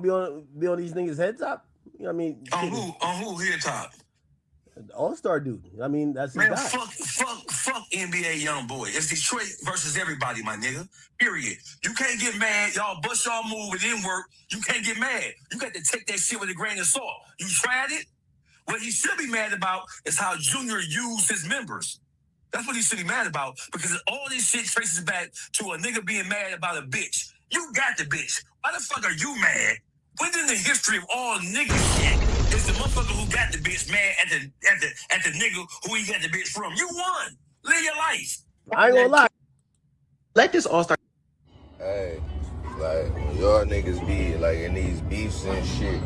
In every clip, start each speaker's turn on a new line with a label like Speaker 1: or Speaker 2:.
Speaker 1: be on these niggas' head top. You know what I mean?
Speaker 2: On who head top?
Speaker 1: All-Star dude. I mean, that's his
Speaker 2: Man,
Speaker 1: guy.
Speaker 2: fuck NBA young boy. It's Detroit versus everybody, my nigga. Period. You can't get mad. Y'all bust y'all move. It didn't work. You can't get mad. You got to take that shit with a grain of salt. You tried it. What he should be mad about is how Junior used his members. That's what he should be mad about, because all this shit traces back to a nigga being mad about a bitch. You got the bitch. Why the fuck are you mad? When in the history of all niggas shit is the motherfucker who got the bitch mad at the nigga who he got the bitch from? You won. Live your life.
Speaker 1: I ain't gonna lie.
Speaker 3: Let this All-Star.
Speaker 4: Hey, like, when y'all niggas be like in these beefs and shit,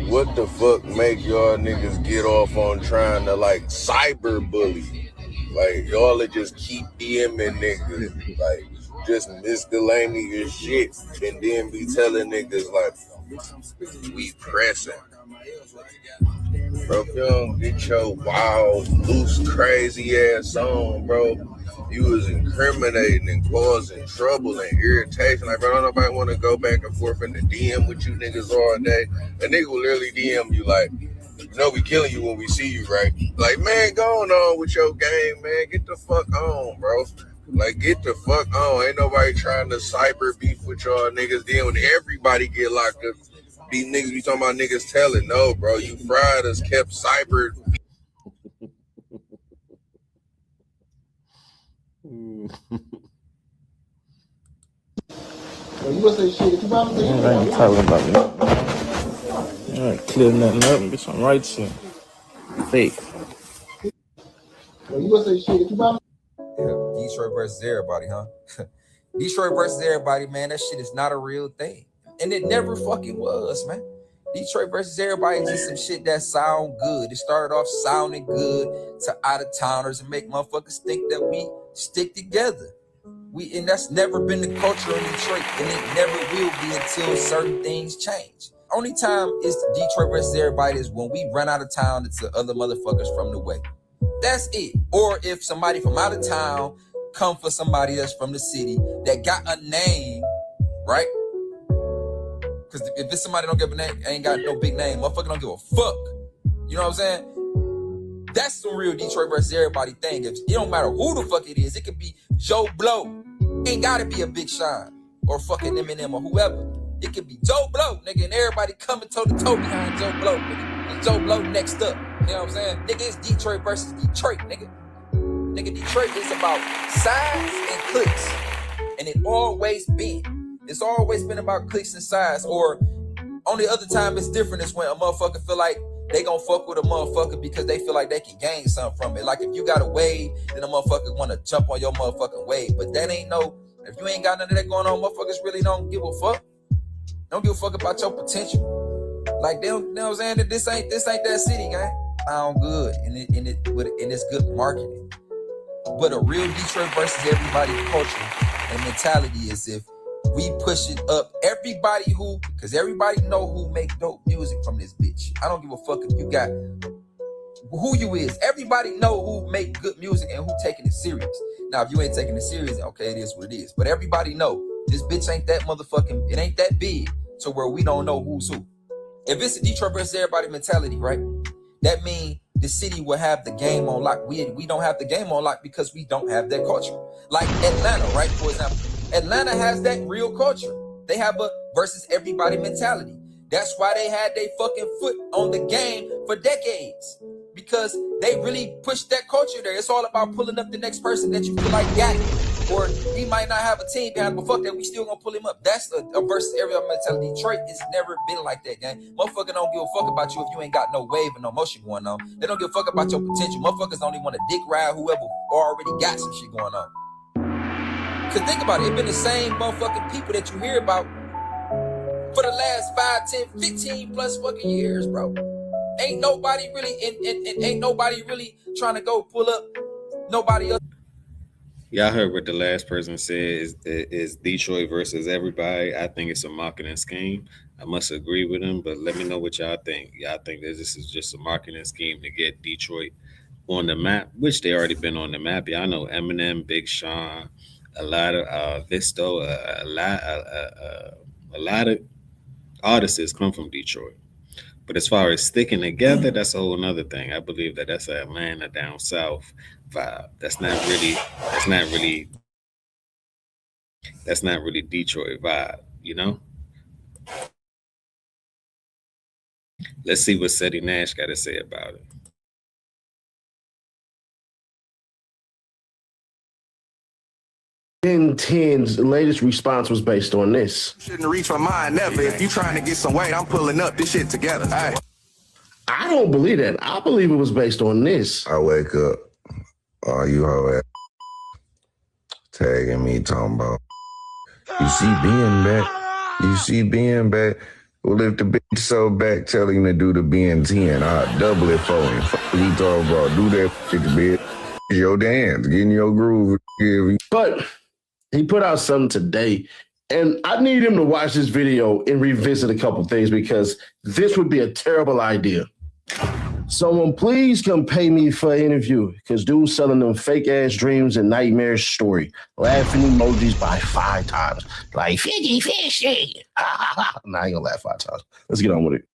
Speaker 4: what the fuck make y'all niggas get off on trying to like cyber bully? Like, y'all are just keep DMing niggas, like, just miscellaneous shit, and then be telling niggas like, we pressing. Bro, if you don't get your wild, loose, crazy ass on, bro, you was incriminating and causing trouble and irritation. Like, bro, don't nobody want to go back and forth in the DM with you niggas all day. A nigga will literally DM you like, you know we killing you when we see you, right? Like, man, go on with your game, man. Get the fuck on, bro. Like, get the fuck on. Ain't nobody trying to cyber beef with y'all niggas. Then when everybody get locked up, these niggas be talking about niggas telling. No, bro, you fried us, kept cyber.
Speaker 5: You gonna say shit? You about to say
Speaker 6: I ain't talking about nothing. All right, clear nothing up and get some rights here. Fake.
Speaker 5: You gonna say shit? You about
Speaker 7: Yeah, Detroit versus everybody, huh? Detroit versus everybody, man. That shit is not a real thing, and it never fucking was, man. Detroit versus everybody is just some shit that sound good. It started off sounding good to out of towners and make motherfuckers think that we stick together. And that's never been the culture in Detroit, and it never will be until certain things change. Only time is Detroit versus everybody is when we run out of town to other motherfuckers from the way. That's it. Or if somebody from out of town come for somebody that's from the city that got a name, right? Because if it's somebody don't give a name, ain't got no big name, motherfucker don't give a fuck. You know what I'm saying? That's the real Detroit versus everybody thing. It don't matter who the fuck it is. It could be Joe Blow. Ain't gotta be a Big Sean or fucking Eminem or whoever. It could be Joe Blow, nigga, and everybody coming toe to toe behind Joe Blow, nigga. And Joe Blow next up. You know what I'm saying? Nigga, it's Detroit versus Detroit, nigga. Nigga, Detroit is about size and clicks. And it always been. It's always been about clicks and size. Or only other time it's different is when a motherfucker feel like they gonna fuck with a motherfucker because they feel like they can gain something from it. Like if you got a wave, then a motherfucker wanna jump on your motherfucking wave. But that ain't no, if you ain't got none of that going on, motherfuckers really don't give a fuck. Don't give a fuck about your potential. Like they don't, you know what I'm saying? This ain't that city, gang. Sound good and it's good marketing. But a real Detroit versus everybody culture and mentality is if we push it up. Everybody because everybody know who make dope music from this bitch. I don't give a fuck if you got who you is. Everybody know who make good music and who taking it serious. Now, if you ain't taking it serious, okay, it is what it is. But everybody know this bitch ain't that motherfucking, it ain't that big to where we don't know who's who. If it's a Detroit versus everybody mentality, right? That means the city will have the game on lock. We don't have the game on lock because we don't have that culture. Like Atlanta, right? For example, Atlanta has that real culture. They have a versus everybody mentality. That's why they had their fucking foot on the game for decades. Because they really pushed that culture there. It's all about pulling up the next person that you feel like got it. Or he might not have a team behind, but fuck that, we still gonna pull him up. That's a versus everybody mentality. Detroit has never been like that, gang. Motherfucker don't give a fuck about you if you ain't got no wave and no motion going on. They don't give a fuck about your potential. Motherfuckers don't even want to dick ride whoever already got some shit going on. Cause think about it, it's been the same motherfucking people that you hear about for the last 5, 10, 15 plus fucking years, bro. Ain't nobody really and ain't nobody really trying to go pull up nobody else.
Speaker 8: Y'all heard what the last person said is Detroit versus everybody. I think it's a marketing scheme. I must agree with him, but let me know what y'all think. Y'all think that this is just a marketing scheme to get Detroit on the map, which they already been on the map. Y'all know Eminem, Big Sean, a lot of Visto, a lot of artists come from Detroit. But as far as sticking together, that's a whole nother thing. I believe that that's an Atlanta down south vibe. That's not really Detroit vibe, you know? Let's see what Seti Nash got to say about it.
Speaker 9: Ben10's latest response was based on this.
Speaker 10: Shouldn't reach my mind never. If you trying to get some weight, I'm pulling up this shit together. Hey.
Speaker 9: I don't believe that. I believe it was based on this.
Speaker 4: I wake up, all you hoe ass tagging me, talking about, you see Ben back? You see Ben back? Well, if the bitch so back telling him to do the Ben10, I'll double it for him. Fuck what he talking about. Do that shit, bitch. Your dance, get in your groove.
Speaker 9: But he put out something today, and I need him to watch this video and revisit a couple things because this would be a terrible idea. Someone please come pay me for an interview because dude's selling them fake ass dreams and nightmarish story. Laughing emojis by 5 times. Like 50. Nah, I ain't gonna laugh 5 times. Let's get on with it.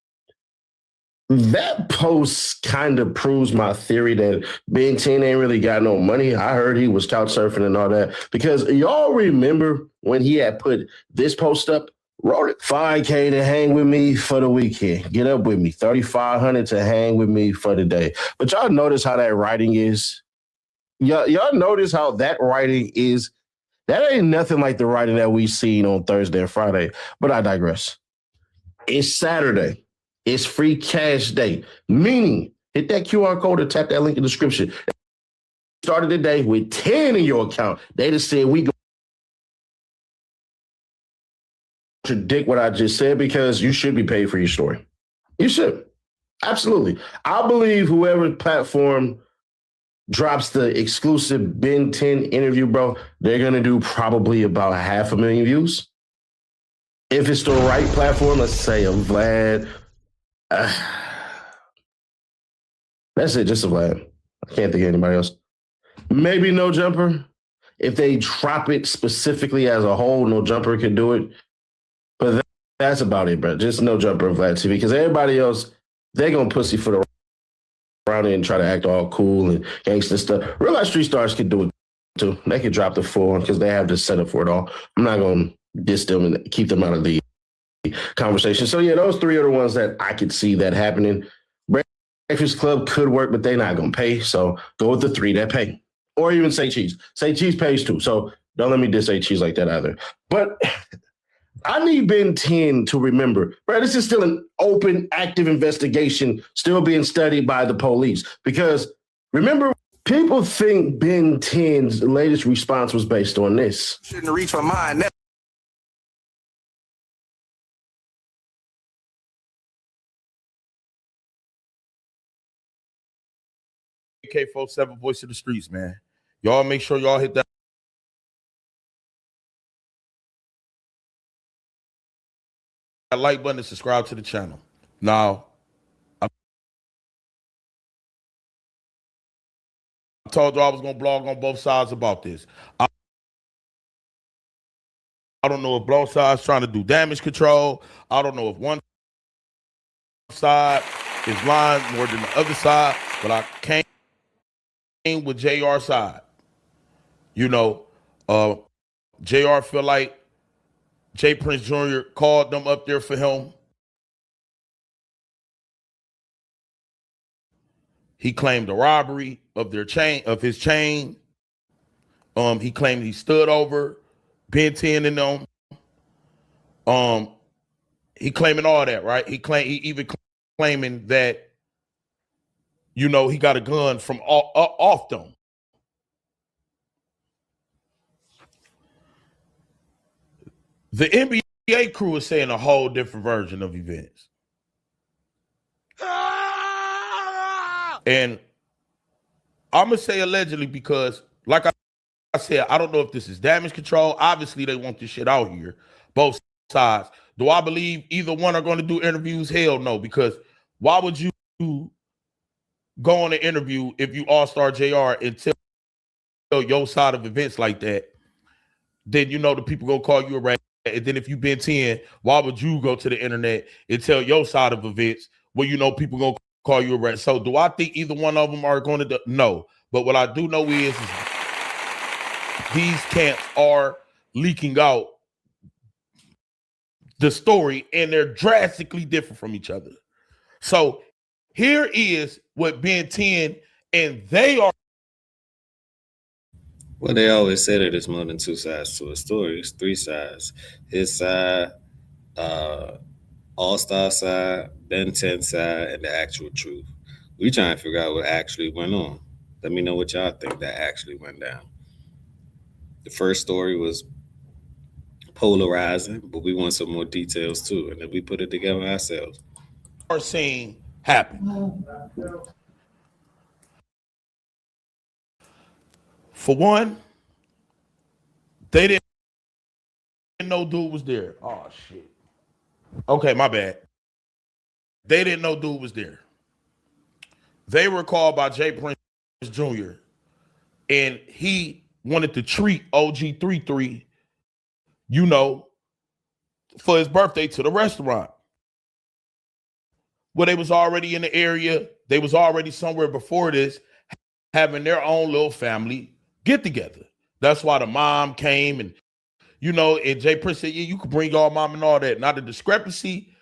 Speaker 9: That post kind of proves my theory that Ben10 ain't really got no money. I heard he was couch surfing and all that because y'all remember when he had put this post up, wrote it, $5K to hang with me for the weekend. Get up with me, $3,500 to hang with me for the day. But y'all notice how that writing is? Y'all notice how that writing is? That ain't nothing like the writing that we seen on Thursday and Friday. But I digress. It's Saturday. It's free cash day, meaning hit that QR code or tap that link in the description. Started the day with 10 in your account. They just said we go contradict what I just said because you should be paid for your story. You should. Absolutely. I believe whoever platform drops the exclusive Ben10 interview, bro, they're going to do probably about 500,000 views. If it's the right platform, let's say a Vlad. That's it, just a Vlad. I can't think of anybody else. Maybe No Jumper. If they drop it specifically as a whole, No Jumper could do it. But that's about it, bro. Just No Jumper and Vlad TV. Because everybody else, they're going to pussyfoot around it and try to act all cool and gangster stuff. Real life street stars could do it too. They could drop the full one because they have the setup for it all. I'm not going to diss them and keep them out of the conversation. So yeah, those 3 are the ones that I could see that happening. Breakfast Club could work, but they're not going to pay. So go with the 3 that pay. Or even Say Cheese. Say Cheese pays too. So don't let me diss Say Cheese like that either. But I need Ben10 to remember, bro, this is still an open, active investigation still being studied by the police. Because remember, people think Ben10's latest response was based on this.
Speaker 10: Shouldn't reach my mind never.
Speaker 11: AK-47 Voice of the Streets, man. Y'all make sure y'all hit that like button and subscribe to the channel. Now, I told you I was going to blog on both sides about this. I don't know if both sides trying to do damage control. I don't know if one side is lying more than the other side, but I came with JR's side. You know, JR feel like Jay Prince Jr. called them up there for him. He claimed a robbery of their chain, of his chain. He claimed he stood over Ben10 and them. He claiming all that, right? He even claiming that, you know, he got a gun from off them. The NBA crew is saying a whole different version of events. And I'm going to say allegedly because, like I said, I don't know if this is damage control. Obviously, they want this shit out here, both sides. Do I believe either one are going to do interviews? Hell no, because why would you go on an interview if you Allstar JR and tell your side of events like that? Then you know the people going to call you a rat. And then if you've been 10, why would you go to the internet and tell your side of events where you know people gonna call you a rat? So do I think either one of them are going to do? No. But what I do know is these camps are leaking out the story, and they're drastically different from each other. So here is what Ben10 and they are.
Speaker 8: Well, they always say that there's more than two sides to a story. It's three sides. His side, Allstar side, Ben10 side, and the actual truth. We trying to figure out what actually went on. Let me know what y'all think that actually went down. The first story was polarizing, but we want some more details too, and then we put it together ourselves.
Speaker 11: Are seeing happen. For one, they didn't know dude was there. Oh shit. Okay, my bad. They didn't know dude was there. They were called by Jay Prince Jr. and he wanted to treat OG 33, you know, for his birthday to the restaurant. Well, they was already in the area. They was already somewhere before this, having their own little family get together. That's why the mom came and, you know, and Jay Prince said, yeah, you could bring your mom and all that. Now the discrepancy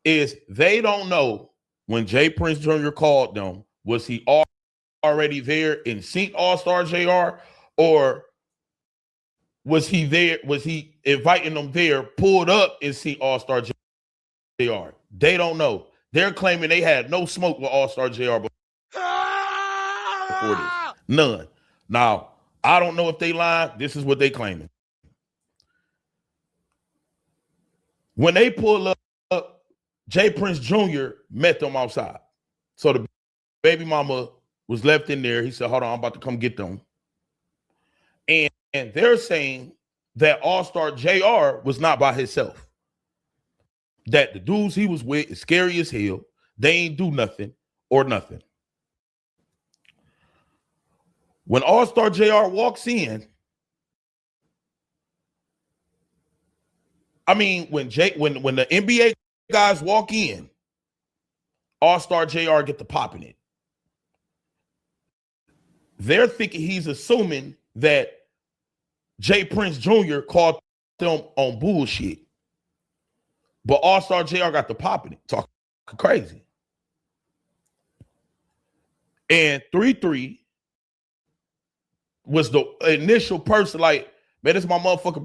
Speaker 11: is they don't know when Jay Prince Jr. called them, was he already there and seen Allstar JR, or was he there? Was he inviting them there, pulled up and see Allstar JR? They don't know. They're claiming they had no smoke with Allstar JR before this. None. Now, I don't know if they lied. This is what they claiming. When they pull up, Jay Prince Jr. met them outside. So the baby mama was left in there. He said, hold on, I'm about to come get them. And they're saying that Allstar JR was not by himself. That the dudes he was with is scary as hell. They ain't do nothing or nothing. When Allstar JR walks in, I mean, when the NBA guys walk in, Allstar JR get to popping it. They're thinking he's assuming that Jay Prince Jr. called them on bullshit. But Allstar JR got the popping it, talking crazy. And 3-3 was the initial person, like, man, this is my motherfucking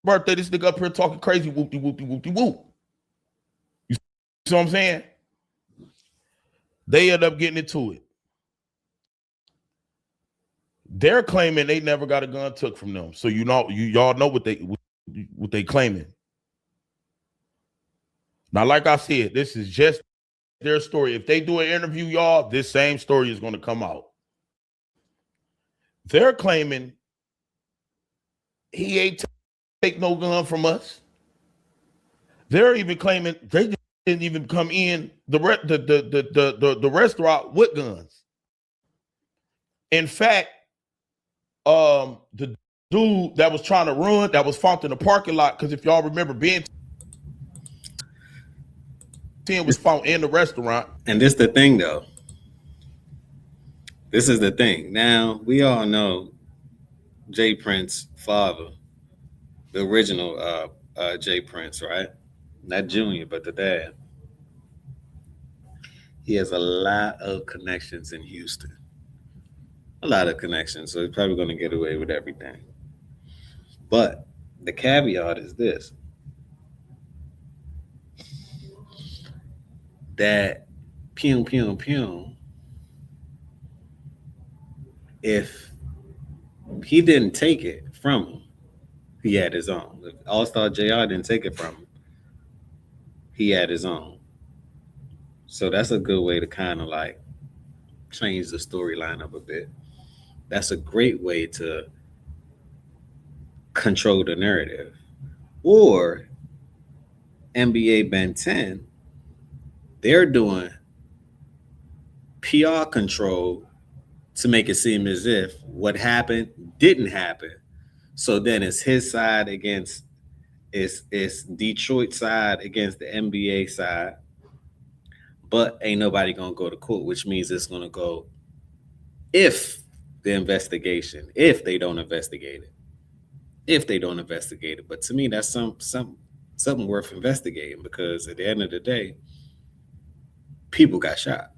Speaker 11: birthday. This nigga up here talking crazy, whoopty, whoopty, whoopty, whoop. You see what I'm saying? They end up getting into it. They're claiming they never got a gun took from them. So y'all know what they claiming. Now, like I said, this is just their story. If they do an interview, y'all, this same story is going to come out. They're claiming he ain't take no gun from us. They're even claiming they didn't even come in the restaurant with guns. In fact, the dude that was trying to run, that was found in the parking lot, because if y'all remember, Ben10 was found in the restaurant.
Speaker 8: And this the thing, though. This is the thing. Now, we all know Jay Prince's father, the original Jay Prince, right? Not Junior, but the dad. He has a lot of connections in Houston. A lot of connections, so he's probably going to get away with everything. But the caveat is this. That pew, pew, pew, if he didn't take it from him, he had his own. If Allstar JR didn't take it from him, he had his own. So that's a good way to kind of like change the storyline up a bit. That's a great way to control the narrative. Or NBA Ben10, they're doing PR control to make it seem as if what happened didn't happen. So then it's his side against it's Detroit side against the NBA side, but ain't nobody gonna go to court, which means it's gonna go if the investigation, if they don't investigate it. But to me, that's something worth investigating, because at the end of the day, people got shot.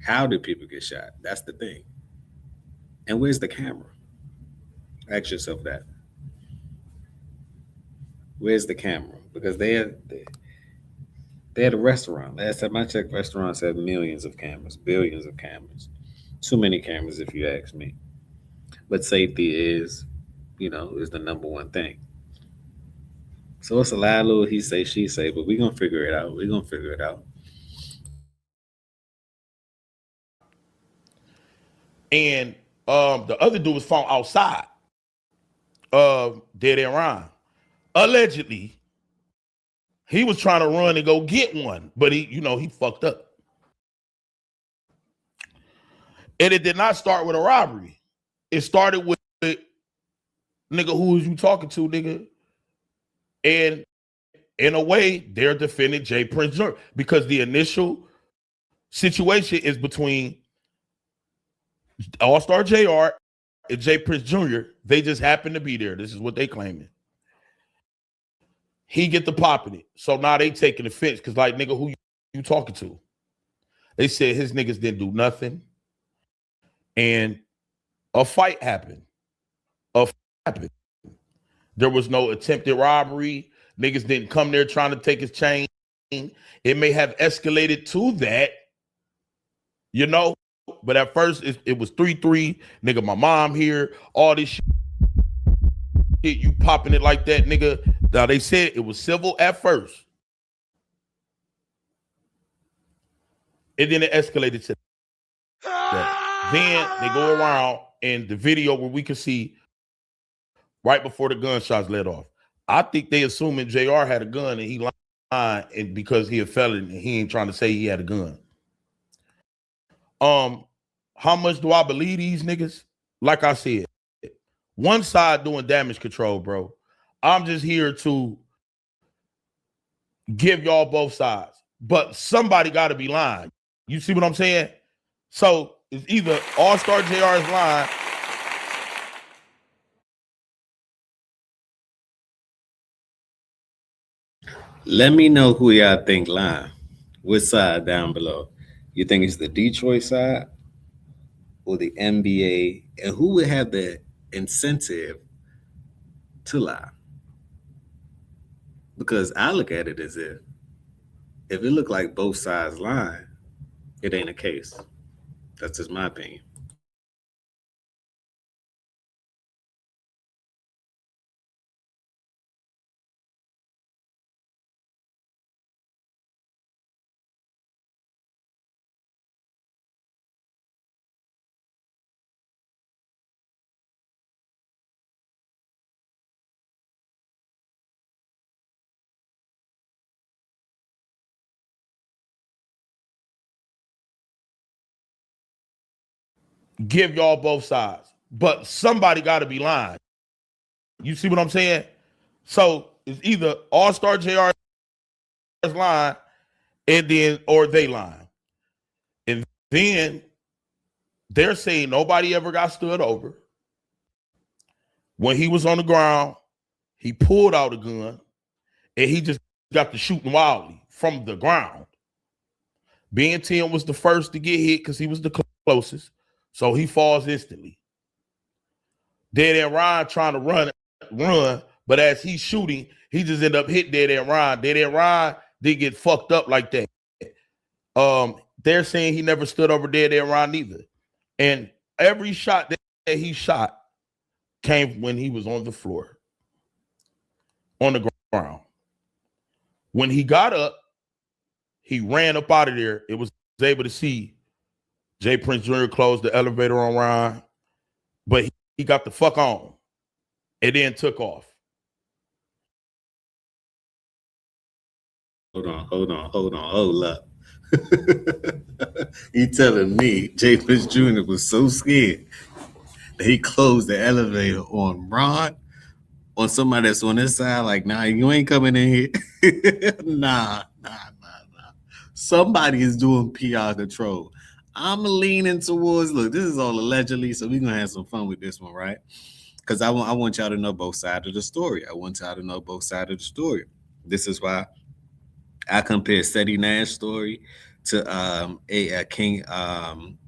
Speaker 8: How did people get shot? That's the thing. And where's the camera? Ask yourself that. Where's the camera? Because they had a restaurant. Last time I checked, restaurants have millions of cameras, billions of cameras. Too many cameras, if you ask me. But safety is the number one thing. So it's a lot of little he say, she say, but we're gonna figure it out.
Speaker 11: And the other dude was found outside of Dead End Ron. Allegedly, he was trying to run and go get one, but he fucked up. And it did not start with a robbery. It started with, nigga, who was you talking to, nigga? And in a way, they're defending Jay Prince Jr. because the initial situation is between Allstar JR and Jay Prince Jr. They just happen to be there. This is what they claiming. He get the popping it. So now they taking offense because, like, nigga, who you talking to? They said his niggas didn't do nothing. And a fight happened. There was no attempted robbery. Niggas didn't come there trying to take his chain. It may have escalated to that, but at first it was 3-3. Nigga, my mom here, all this shit, you popping it like that, nigga. Now they said it was civil at first. And then it escalated to that. Then they go around and the video where we can see right before the gunshots let off. I think they assuming JR had a gun and he lied, and because he a felon and he ain't trying to say he had a gun. How much do I believe these niggas? Like I said, one side doing damage control, bro. I'm just here to give y'all both sides, but somebody got to be lying. You see what I'm saying? So it's either Allstar JR's lying.
Speaker 8: Let me know who y'all think lying. Which side down below? You think it's the Detroit side or the NBA? And who would have the incentive to lie? Because I look at it as if it look like both sides lying, it ain't a case. That's just my opinion.
Speaker 11: Give y'all both sides, but somebody got to be lying. You see what I'm saying? So it's either Allstar JR's lying, or they lying, and then they're saying nobody ever got stood over. When he was on the ground, he pulled out a gun, and he just got to shooting wildly from the ground. Ben10 was the first to get hit because he was the closest. So he falls instantly. Dead End Ron trying to run, but as he's shooting, he just ended up hitting Dead End Ron. Dead End Ron didn't get fucked up like that. They're saying he never stood over Dead End Ron either. And every shot that he shot came when he was on the floor, on the ground. When he got up, he ran up out of there. It was able to see Jay Prince Jr. closed the elevator on Ron, but he got the fuck on and then took off.
Speaker 8: Hold up. You telling me Jay Prince Jr. was so scared that he closed the elevator on Ron? on somebody that's on this side, like, nah, you ain't coming in here. Nah. Somebody is doing PR control. I'm leaning towards, look, this is all allegedly, so we're gonna have some fun with this one, right? Because I want y'all to know both sides of the story. I want y'all to know both sides of the story. This is why I compare Seti Nash story to a King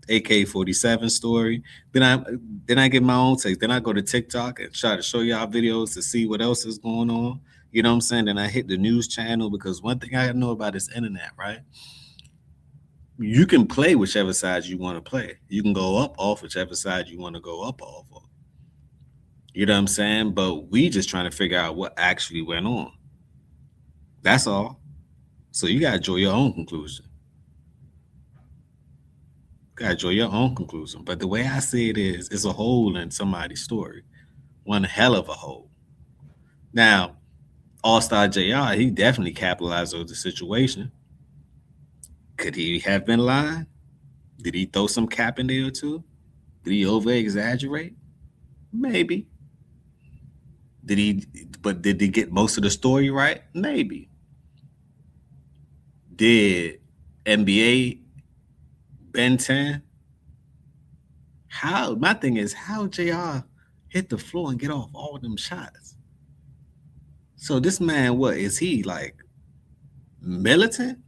Speaker 8: AK-47 story. Then I get my own take. Then I go to TikTok and try to show y'all videos to see what else is going on. You know what I'm saying? Then I hit the news channel, because one thing I know about this internet, right? You can play whichever side you want to play. You can go up off whichever side you want to go up off of. You know what I'm saying? But we just trying to figure out what actually went on. That's all. So you gotta draw your own conclusion. But the way I see it is, it's a hole in somebody's story. One hell of a hole. Now, Allstar JR, he definitely capitalized on the situation. Could he have been lying? Did he throw some cap in there too? Did he over-exaggerate? Maybe. Did he get most of the story right? Maybe. Did NBA Ben10? My thing is, how JR hit the floor and get off all them shots? So this man, what is he, like militant?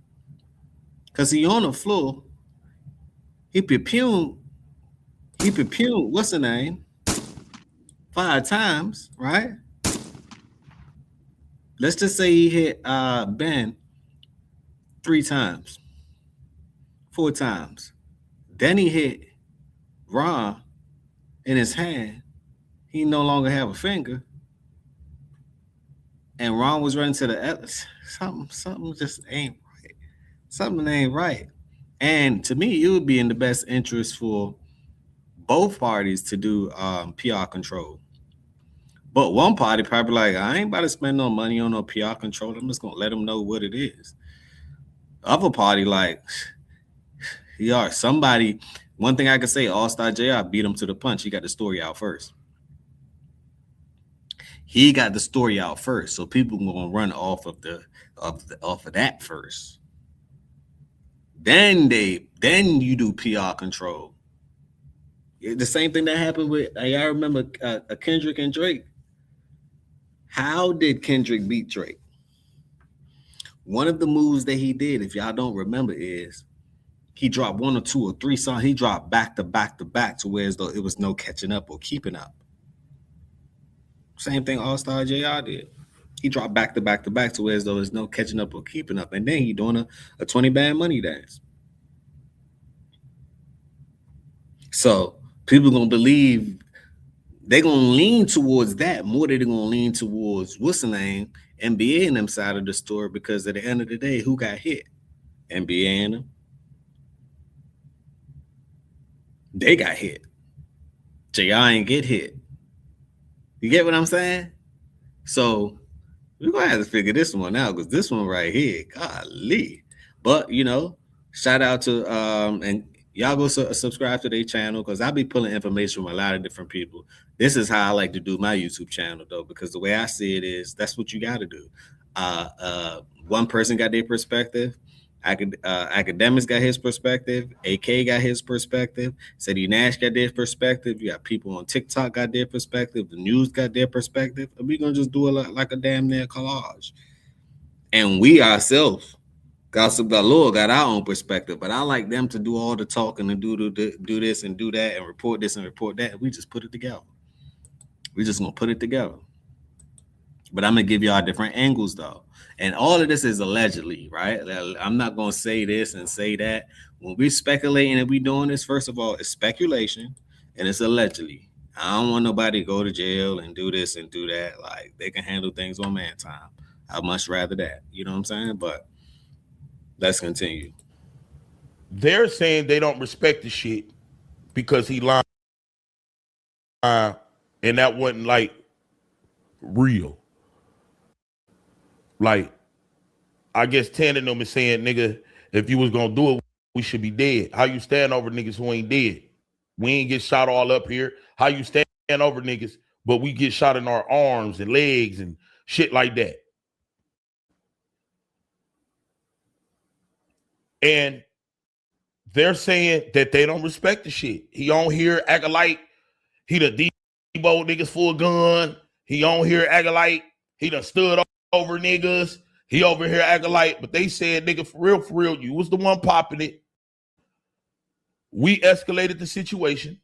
Speaker 8: Because he on the floor, he pew, what's the name? 5 times, right? Let's just say he hit Ben 3 times, 4 times. Then he hit Ron in his hand. He no longer have a finger. And Ron was running to the something just ain't right. Something ain't right. And to me, it would be in the best interest for both parties to do PR control. But one party probably like, I ain't about to spend no money on no PR control. I'm just gonna let them know what it is. Other party like, somebody. One thing I could say, Allstar JR beat him to the punch. He got the story out first. So people gonna run off of that first. Then you do PR control. The same thing that happened with, I remember Kendrick and Drake. How did Kendrick beat Drake? One of the moves that he did, if y'all don't remember, is he dropped 1 or 2 or 3 songs. He dropped back to back to where as though it was no catching up or keeping up. Same thing Allstar JR did. He dropped back to back to where as though there's no catching up or keeping up. And then he doing a 20 band money dance. So people gonna believe, they're gonna lean towards that more than they're gonna lean towards what's the name, NBA and them side of the story, because at the end of the day, who got hit? NBA and them. They got hit. JR ain't get hit. You get what I'm saying? So we're gonna have to figure this one out, because this one right here, golly. But shout out to and y'all go subscribe to their channel, because I'll be pulling information from a lot of different people. This is how I like to do my YouTube channel, though, because the way I see it is, that's what you got to do. One person got their perspective. Academics got his perspective. AK got his perspective. Seti Nash got their perspective. You got people on TikTok got their perspective. The news got their perspective. And we're gonna just do it like a damn near collage. And we ourselves, Gossip Galore, got our own perspective. But I like them to do all the talking and do this and do that and report this and report that. And we just put it together. We're just gonna put it together. But I'm gonna give y'all different angles, though. And all of this is allegedly, right? I'm not going to say this and say that. When we're speculating and we're doing this, first of all, it's speculation and it's allegedly. I don't want nobody to go to jail and do this and do that. Like, they can handle things on man time. I'd much rather that. You know what I'm saying? But let's continue.
Speaker 11: They're saying they don't respect the shit because he lied. And that wasn't like real. Like, I guess 10 of them is saying, nigga, if you was gonna do it, we should be dead. How you stand over niggas who ain't dead? We ain't get shot all up here. How you stand over niggas, but we get shot in our arms and legs and shit like that. And they're saying that they don't respect the shit. He on here acting like he the Debo niggas full gun. He on here acting like he done stood over niggas. He over here acting like, but they said, nigga, for real, you was the one popping it. We escalated the situation.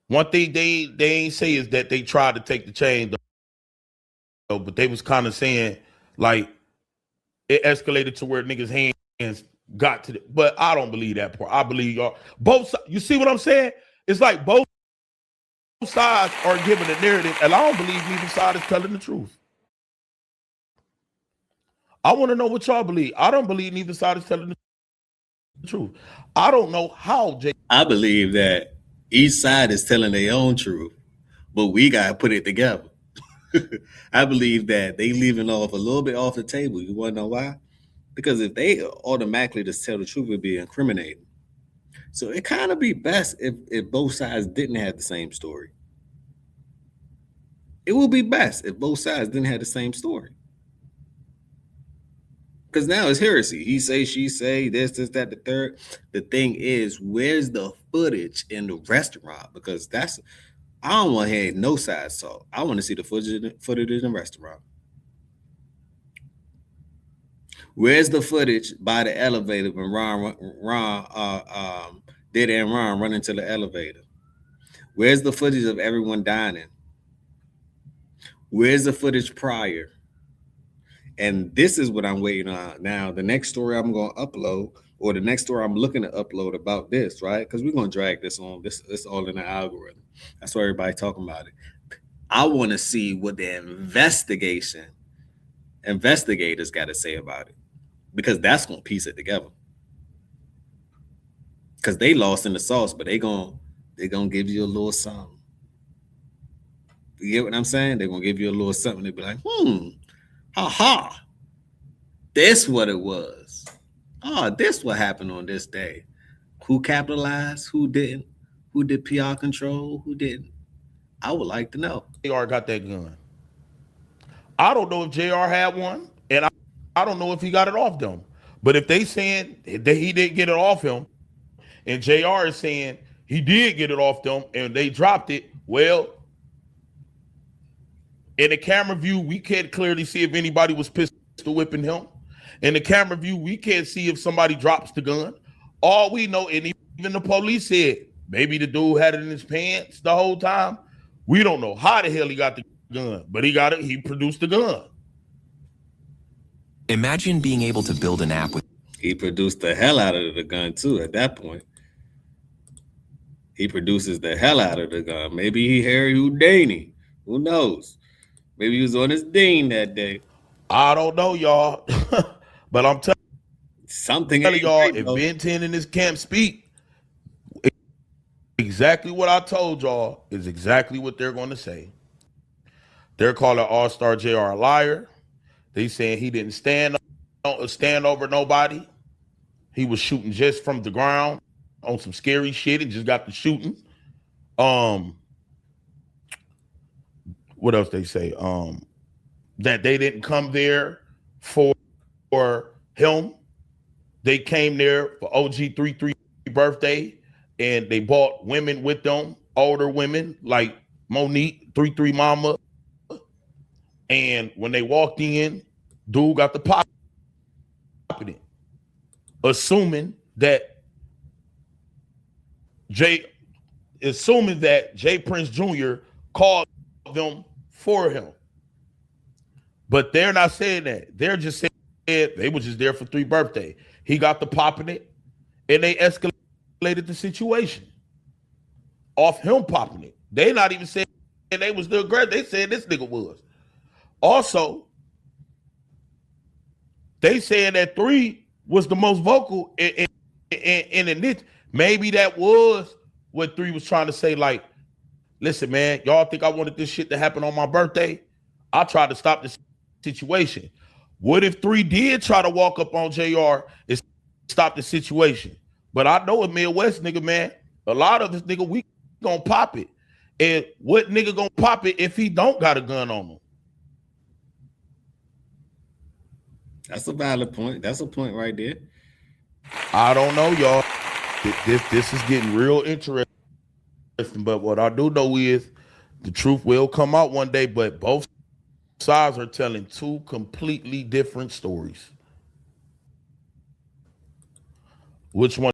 Speaker 11: One thing they ain't say is that they tried to take the chain, though, but they was kind of saying like it escalated to where niggas' hands got to the, but I don't believe that part. I believe y'all both. You see what I'm saying? It's like both sides are giving a narrative, and I don't believe neither side is telling the truth. I want to know what y'all believe. I don't believe neither side is telling the truth. I don't know how.
Speaker 8: I believe that each side is telling their own truth, but we gotta put it together. I believe that they leaving off a little bit off the table. You want to know why? Because if they automatically just tell the truth, it'd be incriminating. So it kind of be best if both sides didn't have the same story. It would be best if both sides didn't have the same story. Because now it's heresy. He say, she say, this, that, the third. The thing is, where's the footage in the restaurant? Because that's, I don't want to hear no side talk. I want to see the footage in the restaurant. Where's the footage by the elevator when Diddy and Ron run into the elevator? Where's the footage of everyone dining? Where's the footage prior? And this is what I'm waiting on now. The next story I'm going to upload, or the next story I'm looking to upload about this, right? Because we're going to drag this on. This all in the algorithm. That's why everybody talking about it. I want to see what the investigators got to say about it, because that's going to piece it together. Because they lost in the sauce, but they're going to give you a little something. You get what I'm saying? They're going to give you a little something. They'll be like, aha, this what it was. Oh, this what happened on this day. Who capitalized? Who didn't? Who did PR control? Who didn't? I would like to know.
Speaker 11: JR got that gun. I don't know if JR had one, and I don't know if he got it off them. But if they saying that he didn't get it off him, and JR is saying he did get it off them and they dropped it, well, in the camera view, we can't clearly see if anybody was pistol whipping him. In the camera view, we can't see if somebody drops the gun. All we know, and even the police said, maybe the dude had it in his pants the whole time. We don't know how the hell he got the gun, but he got it. He produced the gun.
Speaker 2: Imagine being able to build an app with.
Speaker 8: He produced the hell out of the gun too. At that point, he produces the hell out of the gun. Maybe he Harry Houdini. Who knows? Maybe he was on his Dean that day.
Speaker 11: I don't know, y'all. But I'm telling y'all, if Ben10 in this camp speak, exactly what I told y'all is exactly what they're going to say. They're calling Allstar JR a liar. They saying he didn't stand over nobody. He was shooting just from the ground on some scary shit and just got to shooting. What else they say? That they didn't come there for him. They came there for OG33 birthday, and they brought women with them, older women like Monique, 33 mama. And when they walked in, dude got the popping it, assuming that Jay Prince Jr. called them for him. But they're not saying that. They're just saying they were just there for 3 birthday. He got the popping it, and they escalated the situation off him popping it. They not even saying they was the aggressor. They said this nigga was. Also, they saying that 3 was the most vocal in it. Maybe that was what 3 was trying to say, like, listen, man, y'all think I wanted this shit to happen on my birthday? I tried to stop this situation. What if 3 did try to walk up on JR and stop the situation? But I know a Midwest nigga, man, a lot of this nigga, we gonna pop it? And what nigga gonna pop it if he don't got a gun on him?
Speaker 8: That's a valid point. That's a point right there.
Speaker 11: I don't know, y'all. This is getting real interesting. But what I do know is the truth will come out one day, but both sides are telling two completely different stories. Which one